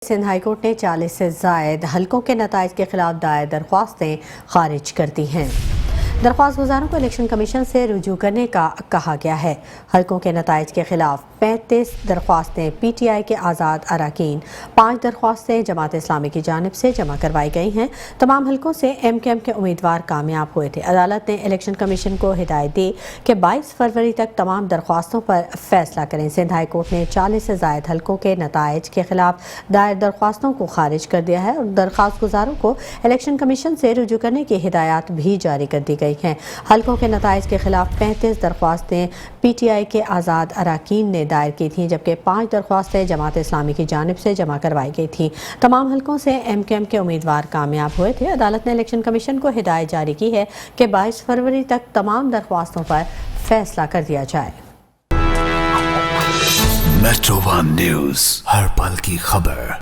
Sindh high court ने 40 से जायद हलकों के नताइज के खिलाफ दायर दरख्वास्तें खारिज कर दी हैं। दरख्वास्त गुजारों को इलेक्शन कमीशन से रुजू करने का कहा गया है। हलकों के नताइज के खिलाफ 35 दरख्वास्तें PTI के आज़ाद अरकान, 5 दरख्वास्तें जमात इस्लामी की जानिब से जमा करवाई गई हैं। तमाम हलकों से MKM के उम्मीदवार कामयाब हुए थे। अदालत ने इलेक्शन कमीशन को हिदायत दी कि 22 फरवरी तक तमाम दरख्वास्तों पर फैसला करें। सिंध हाई कोर्ट ने 40 से जायद हलकों के नताइज के खिलाफ दायर दरख्वास्तों को खारिज कर दिया है और दरख्वास्त गुजारों को इलेक्शन कमीशन से रुजू करने की हिदायत भी जारी कर दी गई हैं। हलकों के नताइज के खिलाफ 35 दरख्वास्तें PTI के आज़ाद अरकान ने दायर की थी, जबकि 5 दरख्वास्तें जमात इस्लामी की जानिब से जमा करवाई गई थी। तमाम हलकों से MKM के उम्मीदवार कामयाब हुए थे। अदालत ने इलेक्शन कमीशन को हिदायत जारी की है कि 22 फरवरी तक तमाम दरख्वास्तों पर फैसला कर दिया जाए। मेट्रो वन न्यूज़, हर पल की खबर।